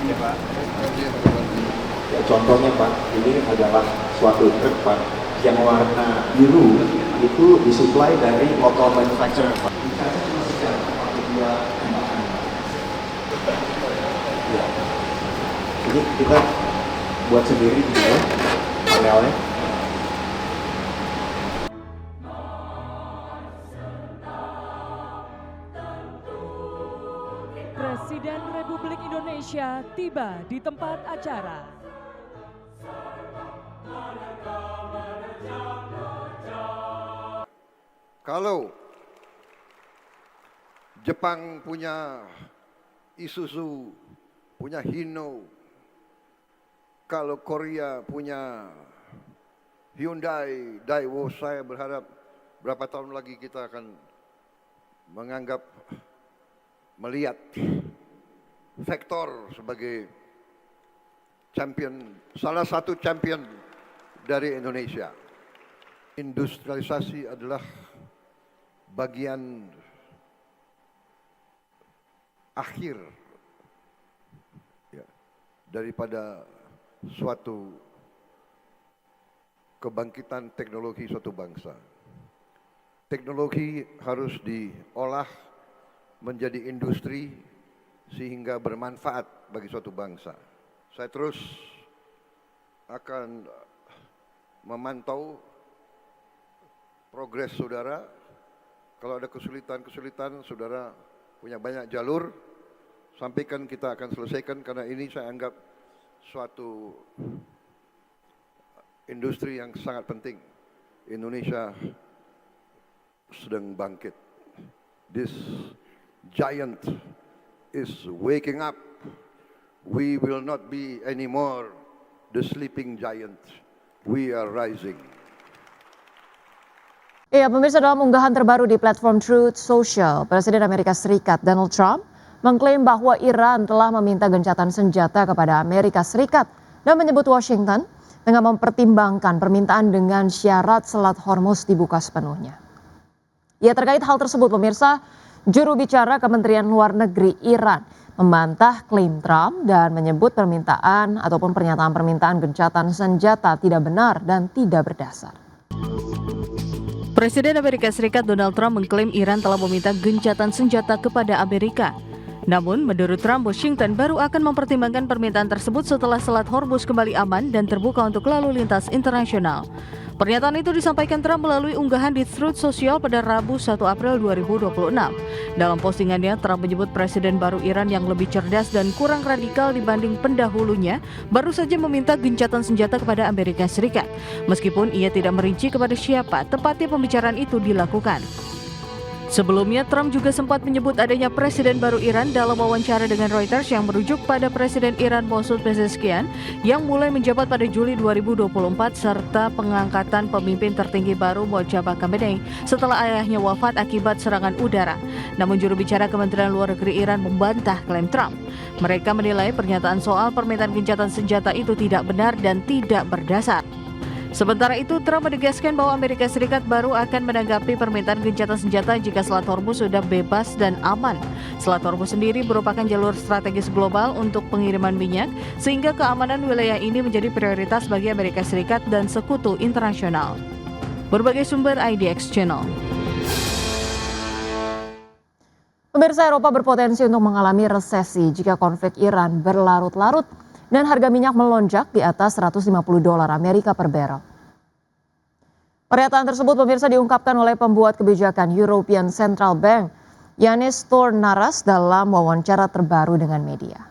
Iya Pak. Ya, contohnya Pak, ini adalah suatu truk Pak yang warna biru itu disuplai dari lokal manufacturer Pak. Dikasih cuma sekian, pakai dua tembakan. Ya. Ini kita buat sendiri gitu ya, panelnya. Presiden Republik Indonesia tiba di tempat acara. Kalau Jepang punya Isuzu, punya Hino, kalau Korea punya Hyundai, Daewoo, saya berharap berapa tahun lagi kita akan melihat Vector sebagai champion, salah satu champion dari Indonesia. Industrialisasi adalah bagian akhir ya, daripada suatu kebangkitan teknologi suatu bangsa. Teknologi harus diolah menjadi industri sehingga bermanfaat bagi suatu bangsa. Saya terus akan memantau progres saudara. Kalau ada kesulitan-kesulitan, saudara punya banyak jalur, sampaikan, kita akan selesaikan, karena ini saya anggap suatu industri yang sangat penting. Indonesia sedang bangkit. This giant is waking up. We will not be anymore the sleeping giant. We are rising. Iya, pemirsa, dalam unggahan terbaru di platform Truth Social, Presiden Amerika Serikat Donald Trump mengklaim bahwa Iran telah meminta gencatan senjata kepada Amerika Serikat dan menyebut Washington tengah mempertimbangkan permintaan dengan syarat Selat Hormuz dibuka sepenuhnya. Ya, terkait hal tersebut, pemirsa, juru bicara Kementerian Luar Negeri Iran membantah klaim Trump dan menyebut permintaan ataupun pernyataan-permintaan gencatan senjata tidak benar dan tidak berdasar. Presiden Amerika Serikat Donald Trump mengklaim Iran telah meminta gencatan senjata kepada Amerika. Namun, menurut Trump, Washington baru akan mempertimbangkan permintaan tersebut setelah Selat Hormuz kembali aman dan terbuka untuk lalu lintas internasional. Pernyataan itu disampaikan Trump melalui unggahan di Truth Social pada Rabu 1 April 2026. Dalam postingannya, Trump menyebut presiden baru Iran yang lebih cerdas dan kurang radikal dibanding pendahulunya baru saja meminta gencatan senjata kepada Amerika Serikat. Meskipun ia tidak merinci kepada siapa tepatnya pembicaraan itu dilakukan. Sebelumnya, Trump juga sempat menyebut adanya presiden baru Iran dalam wawancara dengan Reuters yang merujuk pada Presiden Iran Masoud Pezeshkian yang mulai menjabat pada Juli 2024 serta pengangkatan pemimpin tertinggi baru Mojtaba Khamenei setelah ayahnya wafat akibat serangan udara. Namun juru bicara Kementerian Luar Negeri Iran membantah klaim Trump. Mereka menilai pernyataan soal permintaan gencatan senjata itu tidak benar dan tidak berdasar. Sementara itu, Trump menegaskan bahwa Amerika Serikat baru akan menanggapi permintaan gencatan senjata jika Selat Hormuz sudah bebas dan aman. Selat Hormuz sendiri merupakan jalur strategis global untuk pengiriman minyak, sehingga keamanan wilayah ini menjadi prioritas bagi Amerika Serikat dan sekutu internasional. Berbagai sumber IDX Channel. Pemirsa, Eropa berpotensi untuk mengalami resesi jika konflik Iran berlarut-larut dan harga minyak melonjak di atas $150 Amerika per barel. Pernyataan tersebut, pemirsa, diungkapkan oleh pembuat kebijakan European Central Bank, Yanis Stournaras, dalam wawancara terbaru dengan media.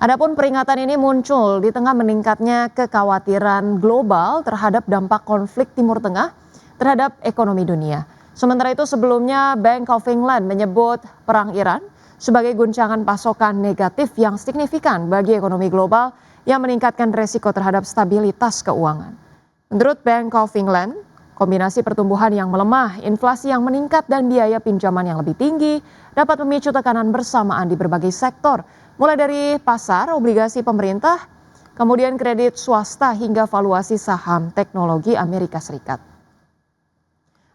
Adapun peringatan ini muncul di tengah meningkatnya kekhawatiran global terhadap dampak konflik Timur Tengah terhadap ekonomi dunia. Sementara itu, sebelumnya Bank of England menyebut perang Iran sebagai guncangan pasokan negatif yang signifikan bagi ekonomi global yang meningkatkan resiko terhadap stabilitas keuangan. Menurut Bank of England, kombinasi pertumbuhan yang melemah, inflasi yang meningkat, dan biaya pinjaman yang lebih tinggi dapat memicu tekanan bersamaan di berbagai sektor, mulai dari pasar, obligasi pemerintah, kemudian kredit swasta hingga valuasi saham teknologi Amerika Serikat.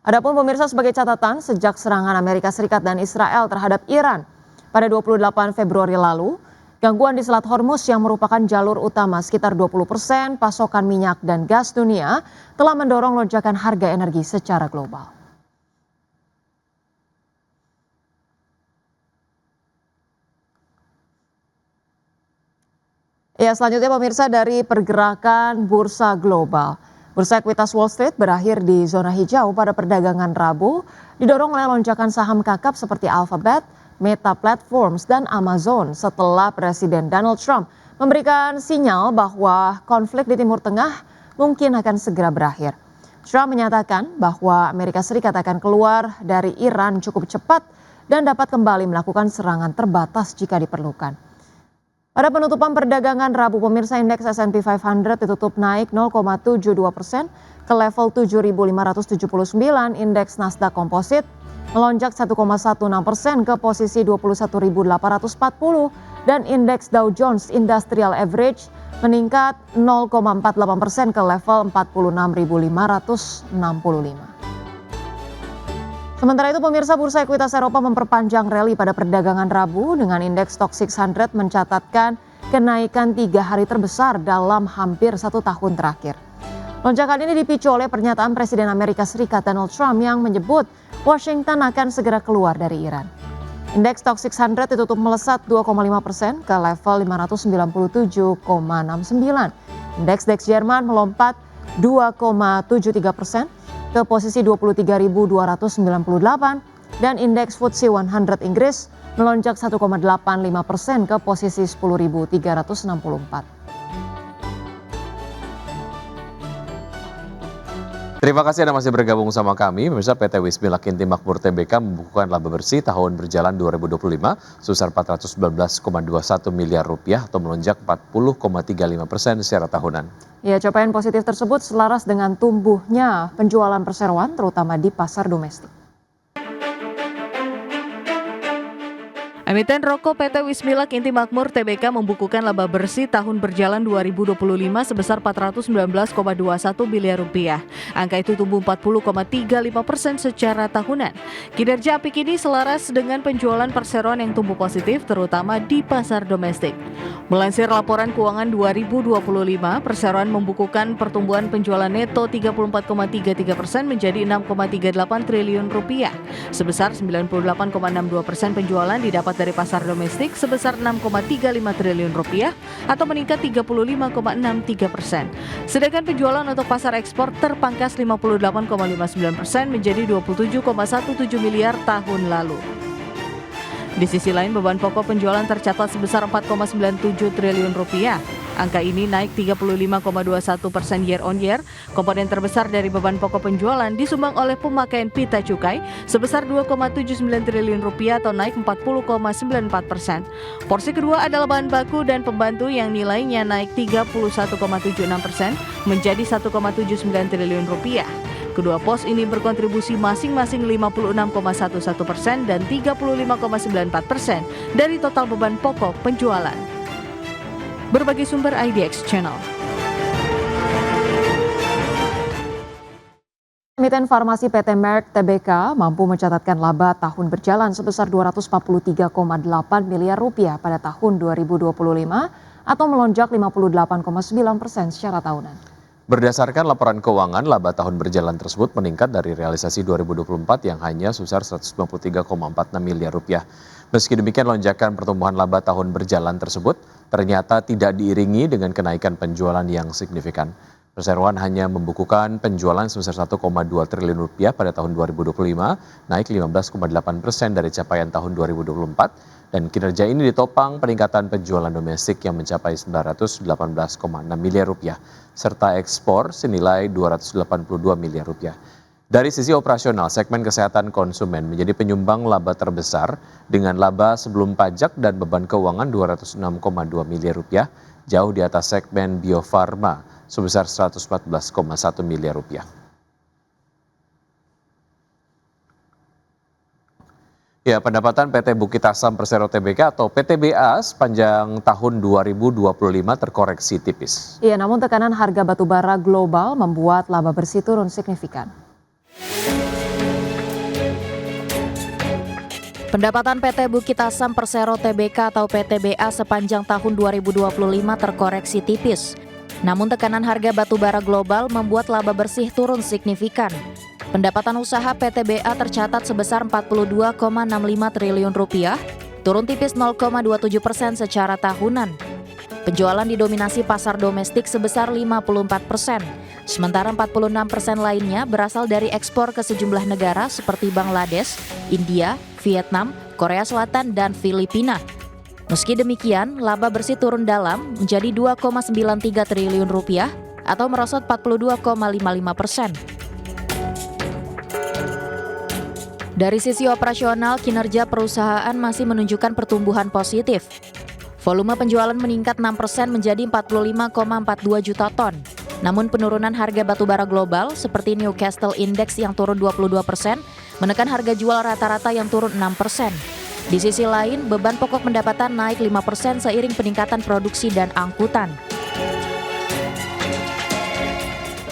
Adapun pemirsa, sebagai catatan, sejak serangan Amerika Serikat dan Israel terhadap Iran pada 28 Februari lalu, Gangguan di Selat Hormuz yang merupakan jalur utama sekitar 20% pasokan minyak dan gas dunia telah mendorong lonjakan harga energi secara global. Ya, selanjutnya pemirsa, dari pergerakan bursa global. Bursa ekuitas Wall Street berakhir di zona hijau pada perdagangan Rabu, didorong oleh lonjakan saham kakap seperti Alphabet, Meta Platforms, dan Amazon setelah Presiden Donald Trump memberikan sinyal bahwa konflik di Timur Tengah mungkin akan segera berakhir. Trump menyatakan bahwa Amerika Serikat akan keluar dari Iran cukup cepat dan dapat kembali melakukan serangan terbatas jika diperlukan. Pada penutupan perdagangan Rabu, pemirsa, indeks S&P 500 ditutup naik 0,72% ke level 7.579, indeks Nasdaq Composite melonjak 1,16% ke posisi 21.840 dan indeks Dow Jones Industrial Average meningkat 0,48% ke level 46.565. Sementara itu pemirsa, bursa ekuitas Eropa memperpanjang rally pada perdagangan Rabu dengan indeks Stoxx 600 mencatatkan kenaikan 3 hari terbesar dalam hampir 1 tahun terakhir. Lonjakan ini dipicu oleh pernyataan Presiden Amerika Serikat Donald Trump yang menyebut Washington akan segera keluar dari Iran. Indeks Stoxx 600 ditutup melesat 2,5% ke level 597,69. Indeks DAX Jerman melompat 2,73% ke posisi 23.298 dan indeks FTSE 100 Inggris melonjak 1,85% ke posisi 10.364. Terima kasih Anda masih bergabung sama kami. Pemirsa, PT Wismil Inti Makmur Tbk membukukan laba bersih tahun berjalan 2025 sebesar 419,21 miliar rupiah atau melonjak 40,35% secara tahunan. Ya, capaian positif tersebut selaras dengan tumbuhnya penjualan perseroan terutama di pasar domestik. Emiten rokok PT Wismilak Inti Makmur Tbk membukukan laba bersih tahun berjalan 2025 sebesar 419,21 miliar rupiah. Angka itu tumbuh 40,35% secara tahunan. Kinerja apik ini selaras dengan penjualan perseroan yang tumbuh positif terutama di pasar domestik. Melansir laporan keuangan 2025, perseroan membukukan pertumbuhan penjualan neto 34,33% menjadi 6,38 triliun rupiah. Sebesar 98,62% penjualan didapat dari pasar domestik sebesar 6,35 triliun rupiah atau meningkat 35,63%. Sedangkan penjualan untuk pasar ekspor terpangkas 58,59% menjadi 27,17 miliar tahun lalu. Di sisi lain, beban pokok penjualan tercatat sebesar 4,97 triliun rupiah. Angka ini naik 35,21% year on year. Komponen terbesar dari beban pokok penjualan disumbang oleh pemakaian pita cukai sebesar 2,79 triliun rupiah atau naik 40,94%. Porsi kedua adalah bahan baku dan pembantu yang nilainya naik 31,76% menjadi 1,79 triliun rupiah. Kedua pos ini berkontribusi masing-masing 56,11% dan 35,94% dari total beban pokok penjualan. Berbagai sumber IDX Channel. Emiten farmasi PT Merck Tbk mampu mencatatkan laba tahun berjalan sebesar 243,8 miliar rupiah pada tahun 2025 atau melonjak 58,9% secara tahunan. Berdasarkan laporan keuangan, laba tahun berjalan tersebut meningkat dari realisasi 2024 yang hanya sebesar 193,46 miliar rupiah. Meski demikian, lonjakan pertumbuhan laba tahun berjalan tersebut ternyata tidak diiringi dengan kenaikan penjualan yang signifikan. Perseroan hanya membukukan penjualan sebesar 1,2 triliun rupiah pada tahun 2025, naik 15,8% dari capaian tahun 2024. Dan kinerja ini ditopang peningkatan penjualan domestik yang mencapai 918,6 miliar rupiah, serta ekspor senilai 282 miliar rupiah. Dari sisi operasional, segmen kesehatan konsumen menjadi penyumbang laba terbesar dengan laba sebelum pajak dan beban keuangan 206,2 miliar rupiah, jauh di atas segmen biofarma sebesar 114,1 miliar rupiah. Ya, pendapatan PT Bukit Asam Persero Tbk atau PTBA sepanjang tahun 2025 terkoreksi tipis. Iya, namun tekanan harga batubara global membuat laba bersih turun signifikan. Pendapatan PT Bukit Asam Persero Tbk atau PTBA sepanjang tahun 2025 terkoreksi tipis. Namun tekanan harga batubara global membuat laba bersih turun signifikan. Pendapatan usaha PTBA tercatat sebesar 42,65 triliun rupiah, turun tipis 0,27% secara tahunan. Penjualan didominasi pasar domestik sebesar 54%, sementara 46% lainnya berasal dari ekspor ke sejumlah negara seperti Bangladesh, India, Vietnam, Korea Selatan, dan Filipina. Meski demikian, laba bersih turun dalam menjadi 2,93 triliun rupiah atau merosot 42,55%. Dari sisi operasional, kinerja perusahaan masih menunjukkan pertumbuhan positif. Volume penjualan meningkat 6% menjadi 45,42 juta ton. Namun penurunan harga batubara global seperti Newcastle Index yang turun 22%, menekan harga jual rata-rata yang turun 6%. Di sisi lain, beban pokok pendapatan naik 5% seiring peningkatan produksi dan angkutan.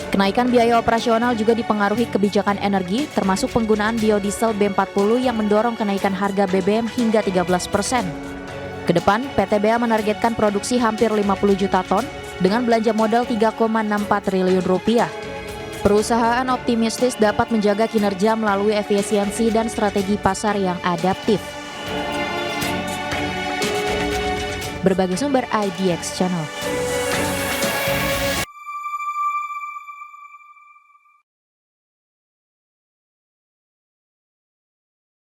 Kenaikan biaya operasional juga dipengaruhi kebijakan energi, termasuk penggunaan biodiesel B40 yang mendorong kenaikan harga BBM hingga 13%. Kedepan, PTBA menargetkan produksi hampir 50 juta ton dengan belanja modal 3,64 triliun rupiah. Perusahaan optimistis dapat menjaga kinerja melalui efisiensi dan strategi pasar yang adaptif. Berbagai sumber IDX Channel.